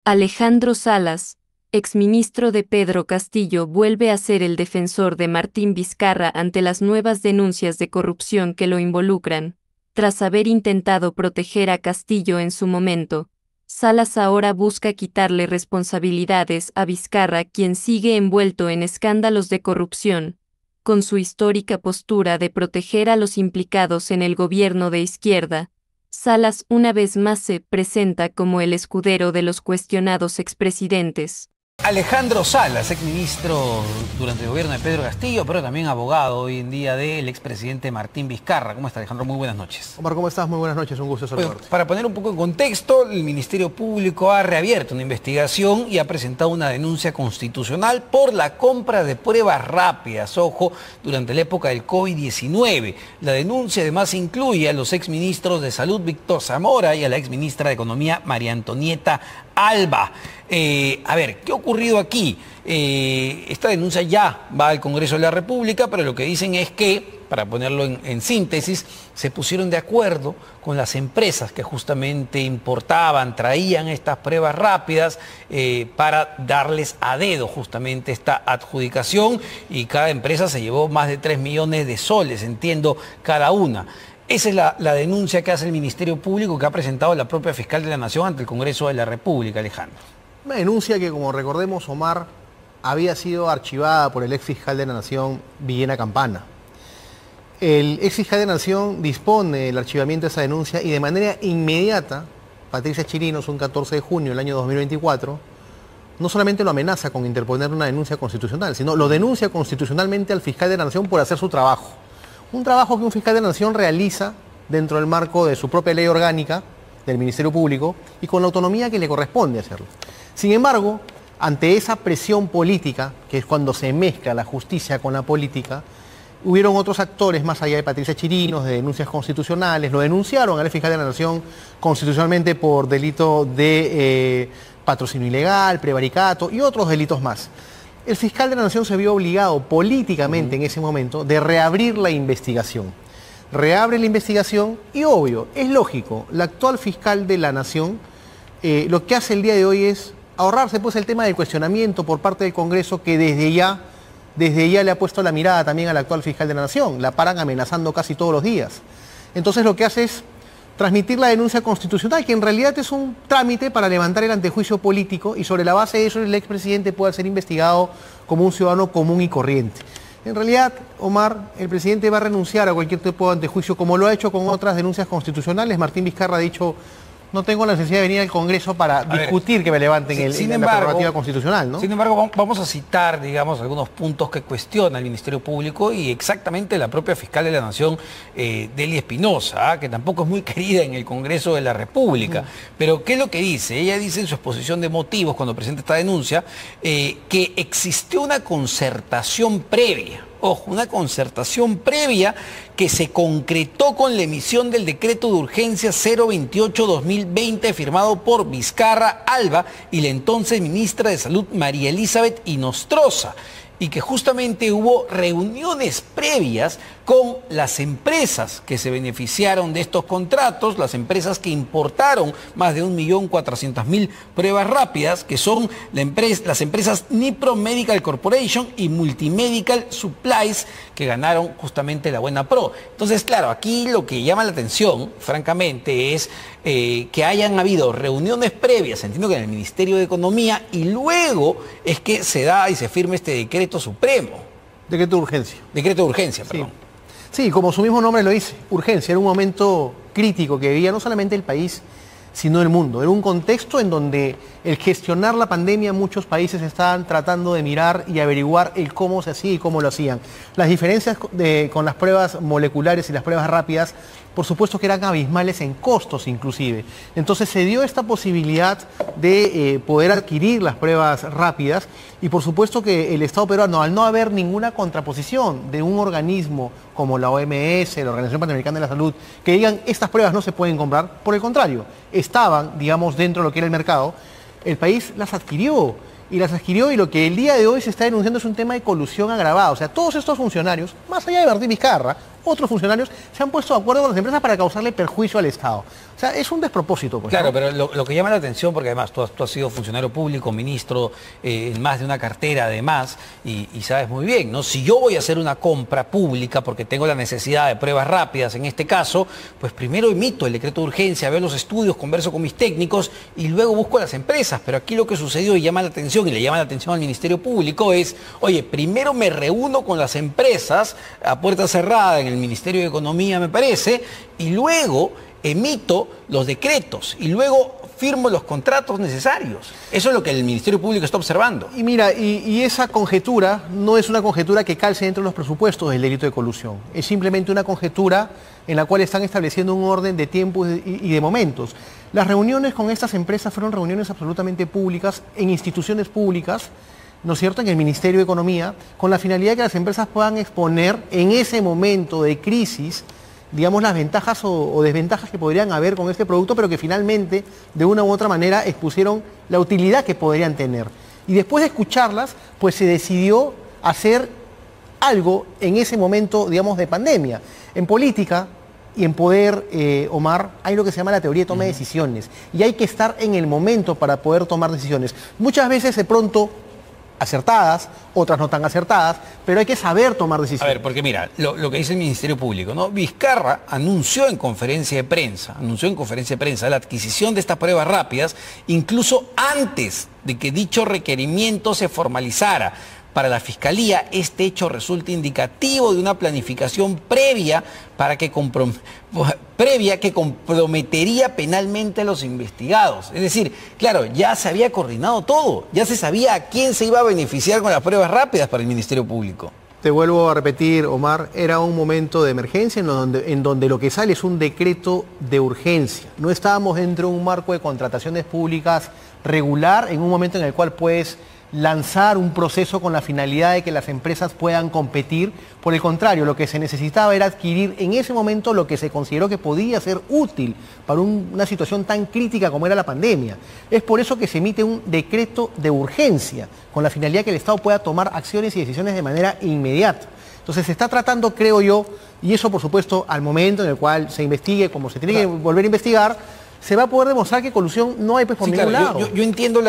Alejandro Salas, exministro de Pedro Castillo, vuelve a ser el defensor de Martín Vizcarra ante las nuevas denuncias de corrupción que lo involucran. Tras haber intentado proteger a Castillo en su momento, Salas ahora busca quitarle responsabilidades a Vizcarra, quien sigue envuelto en escándalos de corrupción. Con su histórica postura de proteger a los implicados en el gobierno de izquierda, Salas una vez más se presenta como el escudero de los cuestionados expresidentes. Alejandro Salas, exministro durante el gobierno de Pedro Castillo, pero también abogado hoy en día del expresidente Martín Vizcarra. ¿Cómo está, Alejandro? Muy buenas noches. Omar, ¿cómo estás? Muy buenas noches, un gusto saludarte. Bueno, para poner un poco en contexto, el Ministerio Público ha reabierto una investigación y ha presentado una denuncia constitucional por la compra de pruebas rápidas, ojo, durante la época del COVID-19. La denuncia además incluye a los exministros de Salud Víctor Zamora y a la exministra de Economía María Antonieta Alba. A ver, ¿qué ha ocurrido aquí? Esta denuncia ya va al Congreso de la República, pero lo que dicen es que, para ponerlo en síntesis, se pusieron de acuerdo con las empresas que justamente importaban, traían estas pruebas rápidas para darles a dedo justamente esta adjudicación, y cada empresa se llevó más de 3 millones de soles, entiendo, cada una. Esa es la denuncia que hace el Ministerio Público, que ha presentado la propia fiscal de la Nación ante el Congreso de la República, Alejandro. Una denuncia que, como recordemos, Omar, había sido archivada por el ex fiscal de la Nación, Villena Campana. El ex fiscal de la Nación dispone del archivamiento de esa denuncia y de manera inmediata, Patricia Chirinos, un 14 de junio del año 2024, no solamente lo amenaza con interponer una denuncia constitucional, sino lo denuncia constitucionalmente al fiscal de la Nación por hacer su trabajo. Un trabajo que un fiscal de la Nación realiza dentro del marco de su propia ley orgánica del Ministerio Público y con la autonomía que le corresponde hacerlo. Sin embargo, ante esa presión política, que es cuando se mezcla la justicia con la política, hubieron otros actores más allá de Patricia Chirinos, de denuncias constitucionales, lo denunciaron al fiscal de la Nación constitucionalmente por delito de patrocinio ilegal, prevaricato y otros delitos más. El fiscal de la Nación se vio obligado políticamente en ese momento de reabrir la investigación. Reabre la investigación y, obvio, es lógico, la actual fiscal de la Nación lo que hace el día de hoy es ahorrarse pues el tema del cuestionamiento por parte del Congreso, que desde ya le ha puesto la mirada también al actual fiscal de la Nación. La paran amenazando casi todos los días. Entonces lo que hace es transmitir la denuncia constitucional, que en realidad es un trámite para levantar el antejuicio político, y sobre la base de eso el expresidente pueda ser investigado como un ciudadano común y corriente. En realidad, Omar, el presidente va a renunciar a cualquier tipo de antejuicio, como lo ha hecho con otras denuncias constitucionales. Martín Vizcarra ha dicho: no tengo la necesidad de venir al Congreso para discutir que me levanten la prerrogativa constitucional, ¿no? Sin embargo, vamos a citar, digamos, algunos puntos que cuestiona el Ministerio Público y exactamente la propia fiscal de la Nación, Delia Espinosa, que tampoco es muy querida en el Congreso de la República. Pero, ¿qué es lo que dice? Ella dice en su exposición de motivos, cuando presenta esta denuncia, que existió una concertación previa. Ojo, una concertación previa que se concretó con la emisión del decreto de urgencia 028-2020 firmado por Vizcarra, Alba y la entonces ministra de Salud María Elizabeth Inostroza, y que justamente hubo reuniones previas con las empresas que se beneficiaron de estos contratos, las empresas que importaron más de 1.400.000 pruebas rápidas, que son las empresas Nipro Medical Corporation y Multimedical Supplies, que ganaron justamente la Buena Pro. Entonces, claro, aquí lo que llama la atención, francamente, es que hayan habido reuniones previas, entiendo que en el Ministerio de Economía, y luego es que se da y se firma este decreto supremo. Decreto de urgencia. Decreto de urgencia, perdón. Sí, como su mismo nombre lo dice, urgencia. Era un momento crítico que vivía no solamente el país, sino el mundo. Era un contexto en donde el gestionar la pandemia, muchos países estaban tratando de mirar y averiguar el cómo se hacía y cómo lo hacían. Las diferencias con las pruebas moleculares y las pruebas rápidas, por supuesto que eran abismales en costos inclusive. Entonces se dio esta posibilidad de poder adquirir las pruebas rápidas, y por supuesto que el Estado peruano, al no haber ninguna contraposición de un organismo como la OMS, la Organización Panamericana de la Salud, que digan estas pruebas no se pueden comprar, por el contrario, estaban, digamos, dentro de lo que era el mercado, el país las adquirió. Y lo que el día de hoy se está denunciando es un tema de colusión agravada. O sea, todos estos funcionarios, más allá de Martín Vizcarra, otros funcionarios se han puesto de acuerdo con las empresas para causarle perjuicio al Estado. O sea, es un despropósito. Pues, claro, ¿no? pero lo que llama la atención, porque además tú has sido funcionario público, ministro, en más de una cartera además, y sabes muy bien, ¿no? Si yo voy a hacer una compra pública porque tengo la necesidad de pruebas rápidas en este caso, pues primero emito el decreto de urgencia, veo los estudios, converso con mis técnicos y luego busco a las empresas. Pero aquí lo que sucedió y llama la atención, y le llama la atención al Ministerio Público, es, oye, primero me reúno con las empresas a puerta cerrada en el Ministerio de Economía, me parece, y luego emito los decretos y luego firmo los contratos necesarios. Eso es lo que el Ministerio Público está observando. Y mira, y esa conjetura no es una conjetura que calce dentro de los presupuestos del delito de colusión. Es simplemente una conjetura en la cual están estableciendo un orden de tiempos y de momentos. Las reuniones con estas empresas fueron reuniones absolutamente públicas, en instituciones públicas, ¿no es cierto?, en el Ministerio de Economía, con la finalidad de que las empresas puedan exponer en ese momento de crisis, digamos, las ventajas o desventajas que podrían haber con este producto, pero que finalmente, de una u otra manera, expusieron la utilidad que podrían tener. Y después de escucharlas, pues se decidió hacer algo en ese momento, digamos, de pandemia. En política y en poder, Omar, hay lo que se llama la teoría de toma de decisiones. Y hay que estar en el momento para poder tomar decisiones. Muchas veces, de pronto, acertadas, otras no tan acertadas, pero hay que saber tomar decisiones. A ver, porque mira, lo que dice el Ministerio Público, ¿no? Vizcarra anunció en conferencia de prensa la adquisición de estas pruebas rápidas, incluso antes de que dicho requerimiento se formalizara. Para la Fiscalía, este hecho resulta indicativo de una planificación previa que comprometería penalmente a los investigados. Es decir, claro, ya se había coordinado todo, ya se sabía a quién se iba a beneficiar con las pruebas rápidas para el Ministerio Público. Te vuelvo a repetir, Omar, era un momento de emergencia en donde lo que sale es un decreto de urgencia. No estábamos dentro de un marco de contrataciones públicas regular, en un momento en el cual puedes lanzar un proceso con la finalidad de que las empresas puedan competir. Por el contrario, lo que se necesitaba era adquirir en ese momento lo que se consideró que podía ser útil para una situación tan crítica como era la pandemia. Es por eso que se emite un decreto de urgencia, con la finalidad de que el Estado pueda tomar acciones y decisiones de manera inmediata. Entonces se está tratando, creo yo, y eso por supuesto al momento en el cual se investigue, como se tiene que volver a investigar, se va a poder demostrar que colusión no hay, pues, por ningún lado. Yo entiendo,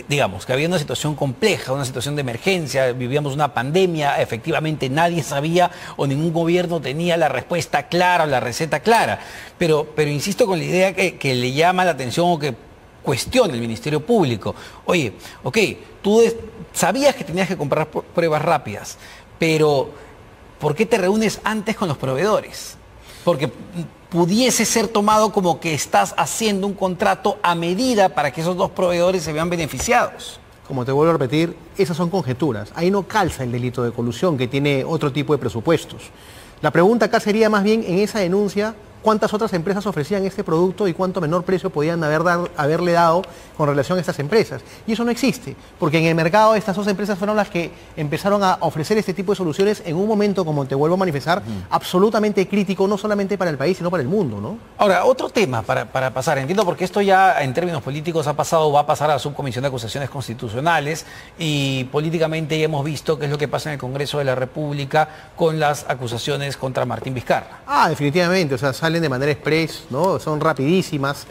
digamos, que había una situación compleja, una situación de emergencia, vivíamos una pandemia, efectivamente nadie sabía o ningún gobierno tenía la respuesta clara o la receta clara, pero insisto con la idea que le llama la atención o que cuestiona el Ministerio Público. Oye, ok, tú sabías que tenías que comprar pruebas rápidas, pero ¿por qué te reúnes antes con los proveedores? Porque pudiese ser tomado como que estás haciendo un contrato a medida para que esos dos proveedores se vean beneficiados. Como te vuelvo a repetir, esas son conjeturas. Ahí no calza el delito de colusión, que tiene otro tipo de presupuestos. La pregunta acá sería más bien, en esa denuncia, ¿cuántas otras empresas ofrecían este producto y cuánto menor precio podían haberle dado con relación a estas empresas? Y eso no existe, porque en el mercado estas dos empresas fueron las que empezaron a ofrecer este tipo de soluciones en un momento, como te vuelvo a manifestar, absolutamente crítico, no solamente para el país, sino para el mundo, ¿no? Ahora, otro tema para pasar, entiendo porque esto ya en términos políticos va a pasar a la Subcomisión de Acusaciones Constitucionales y políticamente ya hemos visto qué es lo que pasa en el Congreso de la República con las acusaciones contra Martín Vizcarra. Definitivamente, o sea, salen de manera express, ¿no? Son rapidísimas,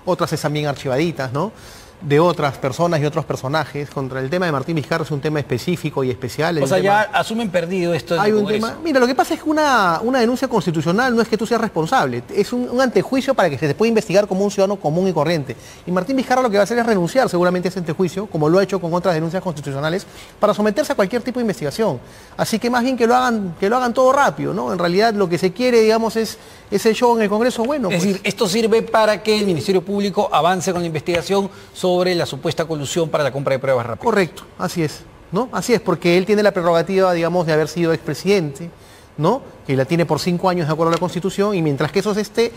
otras están bien archivaditas, ¿no? De otras personas y otros personajes. Contra el tema de Martín Vizcarra es un tema específico y especial. O sea, ya asumen perdido esto en el Congreso. Mira, lo que pasa es que una denuncia constitucional no es que tú seas responsable, es un antejuicio para que se te pueda investigar como un ciudadano común y corriente. Y Martín Vizcarra lo que va a hacer es renunciar seguramente a ese antejuicio, como lo ha hecho con otras denuncias constitucionales, para someterse a cualquier tipo de investigación. Así que más bien que lo hagan todo rápido, ¿no? En realidad lo que se quiere, digamos, es ese show en el Congreso, bueno. Es decir, esto sirve para que el Ministerio Público avance con la investigación sobre la supuesta colusión para la compra de pruebas rápidas. Correcto, así es, ¿no? Así es, porque él tiene la prerrogativa, digamos, de haber sido expresidente, ¿no? Que la tiene por 5 años de acuerdo a la Constitución, y mientras que eso esté,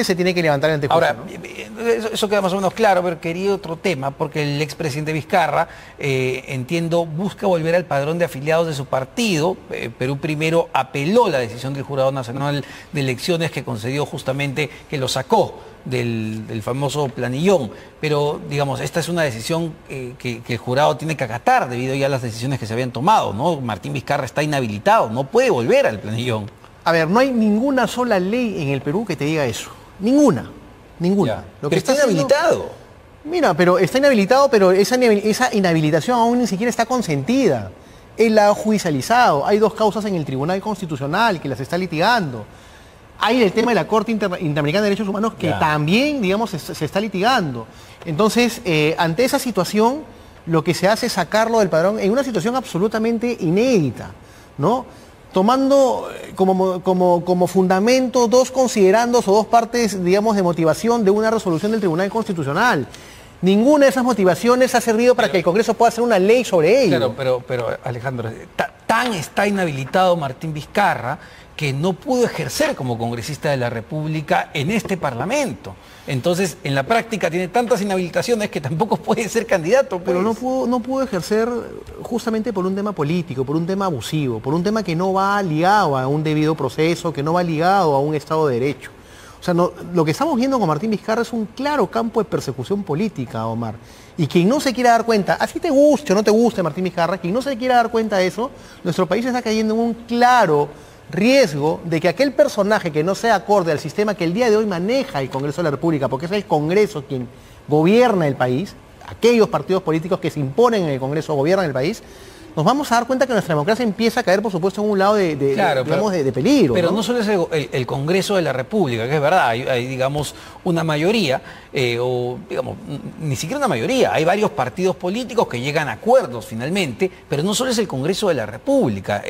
se tiene que levantar el antejuicio. Ahora, ¿no? Eso queda más o menos claro, pero quería otro tema, porque el expresidente Vizcarra, entiendo, busca volver al padrón de afiliados de su partido. Perú Primero apeló la decisión del Jurado Nacional de Elecciones que concedió justamente que lo sacó del famoso planillón, pero digamos, esta es una decisión que el jurado tiene que acatar debido ya a las decisiones que se habían tomado, ¿no? Martín Vizcarra está inhabilitado, no puede volver al planillón. A ver, no hay ninguna sola ley en el Perú que te diga eso. Ninguna. Ninguna. Lo que está inhabilitado. Mira, pero está inhabilitado, pero esa inhabilitación aún ni siquiera está consentida. Él la ha judicializado. Hay 2 causas en el Tribunal Constitucional que las está litigando. Hay el tema de la Corte Interamericana de Derechos Humanos que también, digamos, se está litigando. Entonces, ante esa situación, lo que se hace es sacarlo del padrón en una situación absolutamente inédita, ¿no? Tomando como fundamento 2 considerandos o 2 partes, digamos, de motivación de una resolución del Tribunal Constitucional. Ninguna de esas motivaciones ha servido para que el Congreso pueda hacer una ley sobre ello. Claro, pero Alejandro, tan está inhabilitado Martín Vizcarra que no pudo ejercer como congresista de la República en este Parlamento. Entonces, en la práctica tiene tantas inhabilitaciones que tampoco puede ser candidato. Pues. Pero no pudo ejercer justamente por un tema político, por un tema abusivo, por un tema que no va ligado a un debido proceso, que no va ligado a un Estado de Derecho. O sea, lo que estamos viendo con Martín Vizcarra es un claro campo de persecución política, Omar. Y quien no se quiera dar cuenta, así te guste o no te guste Martín Vizcarra, quien no se quiera dar cuenta de eso, nuestro país está cayendo en un claro riesgo de que aquel personaje que no sea acorde al sistema que el día de hoy maneja el Congreso de la República, porque es el Congreso quien gobierna el país, aquellos partidos políticos que se imponen en el Congreso gobiernan el país, nos vamos a dar cuenta que nuestra democracia empieza a caer, por supuesto, en un lado de peligro. Pero no solo es el Congreso de la República, que es verdad, hay digamos, una mayoría, o digamos, ni siquiera una mayoría, hay varios partidos políticos que llegan a acuerdos finalmente, pero no solo es el Congreso de la República.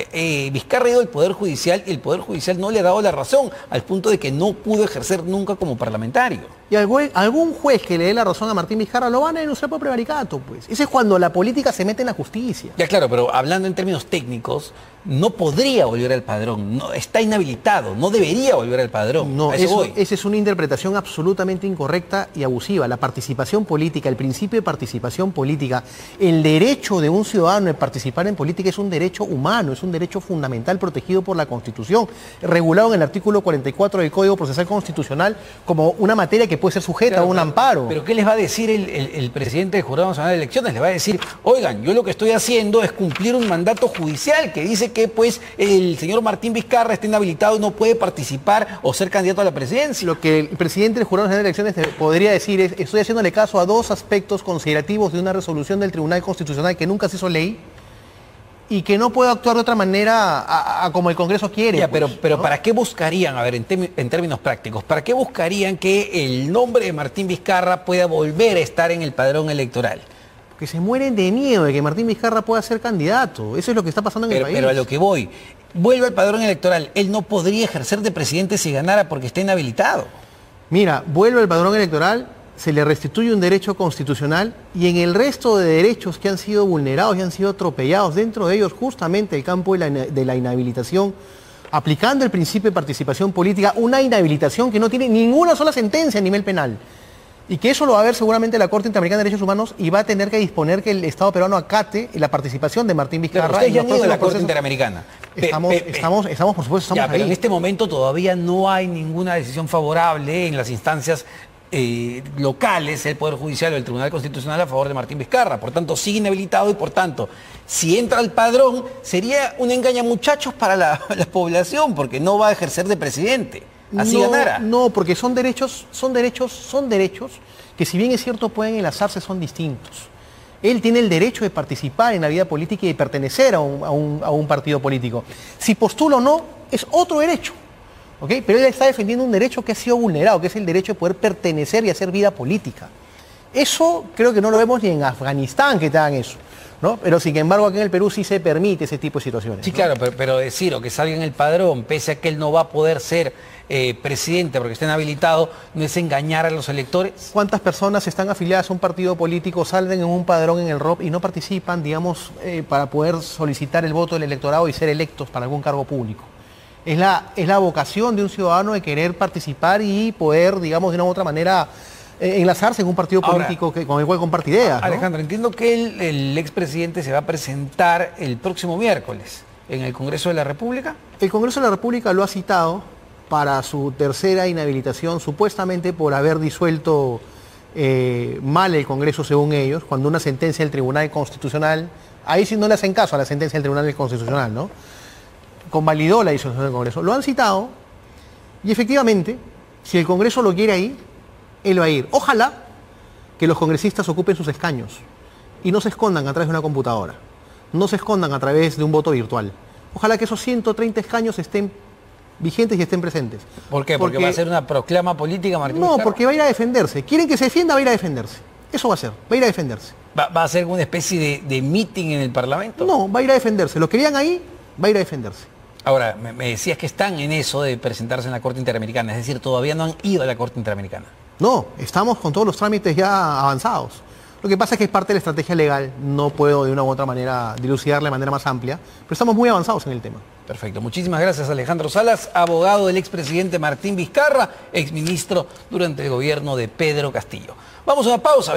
Vizcarra ha ido al Poder Judicial y el Poder Judicial no le ha dado la razón, al punto de que no pudo ejercer nunca como parlamentario. Y algún juez que le dé la razón a Martín Vizcarra lo van a denunciar por prevaricato, pues. Ese es cuando la política se mete en la justicia. Ya claro, pero hablando en términos técnicos, no podría volver al padrón, no, está inhabilitado, no debería volver al padrón. No, esa es una interpretación absolutamente incorrecta y abusiva. La participación política, el principio de participación política, el derecho de un ciudadano de participar en política es un derecho humano, es un derecho fundamental protegido por la Constitución, regulado en el artículo 44 del Código Procesal Constitucional como una materia que puede ser sujeta a un amparo. Pero ¿qué les va a decir el presidente del Jurado Nacional de Elecciones? Le va a decir, oigan, yo lo que estoy haciendo es cumplir un mandato judicial que dice que pues el señor Martín Vizcarra está inhabilitado y no puede participar o ser candidato a la presidencia. Lo que el presidente del Jurado Nacional de Elecciones podría decir es, estoy haciéndole caso a 2 aspectos considerativos de una resolución del Tribunal Constitucional que nunca se hizo ley y que no puedo actuar de otra manera como el Congreso quiere. Ya, pues, pero ¿no? ¿para qué buscarían, a ver, en términos prácticos, para qué buscarían que el nombre de Martín Vizcarra pueda volver a estar en el padrón electoral? Que se mueren de miedo de que Martín Vizcarra pueda ser candidato. Eso es lo que está pasando en el país. Pero a lo que voy, vuelve al padrón electoral. Él no podría ejercer de presidente si ganara porque está inhabilitado. Mira, vuelve al padrón electoral, se le restituye un derecho constitucional y en el resto de derechos que han sido vulnerados y han sido atropellados, dentro de ellos justamente el campo de la inhabilitación, aplicando el principio de participación política, una inhabilitación que no tiene ninguna sola sentencia a nivel penal. Y que eso lo va a ver seguramente la Corte Interamericana de Derechos Humanos y va a tener que disponer que el Estado peruano acate la participación de Martín Vizcarra. Claro, ustedes ya han ido a la Corte Interamericana. Estamos, por supuesto, estamos ahí. Pero en este momento todavía no hay ninguna decisión favorable en las instancias locales, el Poder Judicial o el Tribunal Constitucional a favor de Martín Vizcarra. Por tanto, sigue inhabilitado y por tanto, si entra al padrón, sería un engañamuchachos para la población porque no va a ejercer de presidente. Así ganara. No, porque son derechos que si bien es cierto pueden enlazarse, son distintos. Él tiene el derecho de participar en la vida política y de pertenecer a un partido político. Si postula o no, es otro derecho. ¿Okay? Pero él está defendiendo un derecho que ha sido vulnerado, que es el derecho de poder pertenecer y hacer vida política. Eso creo que no lo vemos ni en Afganistán que te hagan eso, ¿no? Pero sin embargo aquí en el Perú sí se permite ese tipo de situaciones. Sí, ¿no? claro, pero decir o que salga en el padrón, pese a que él no va a poder ser presidente porque está inhabilitado, no es engañar a los electores. ¿Cuántas personas están afiliadas a un partido político, salen en un padrón en el ROP y no participan, digamos, para poder solicitar el voto del electorado y ser electos para algún cargo público? Es la vocación de un ciudadano de querer participar y poder, digamos, de una u otra manera enlazarse en un partido político con el cual comparte ideas, ¿no? Alejandro, entiendo que el expresidente se va a presentar el próximo miércoles en el Congreso de la República. El Congreso de la República lo ha citado para su tercera inhabilitación, supuestamente por haber disuelto mal el Congreso según ellos, cuando una sentencia del Tribunal Constitucional, ahí sí no le hacen caso a la sentencia del Tribunal Constitucional, ¿no? convalidó la disolución del Congreso. Lo han citado y efectivamente, si el Congreso lo quiere ahí, él va a ir. Ojalá que los congresistas ocupen sus escaños y no se escondan a través de una computadora, no se escondan a través de un voto virtual. Ojalá que esos 130 escaños estén vigentes y estén presentes. ¿Por qué? ¿Porque va a ser una proclama política, Martín No, Vizcarra? porque va a ir a defenderse. Quieren que se defienda, va a ir a defenderse. Eso va a ser, va a ir a defenderse. ¿Va a ser una especie de meeting en el Parlamento? No, va a ir a defenderse. Lo querían ahí, va a ir a defenderse. Ahora, me decías que están en eso de presentarse en la Corte Interamericana, es decir, todavía no han ido a la Corte Interamericana. No, estamos con todos los trámites ya avanzados. Lo que pasa es que es parte de la estrategia legal, no puedo de una u otra manera dilucidarla de manera más amplia, pero estamos muy avanzados en el tema. Perfecto, muchísimas gracias Alejandro Salas, abogado del expresidente Martín Vizcarra, exministro durante el gobierno de Pedro Castillo. Vamos a una pausa.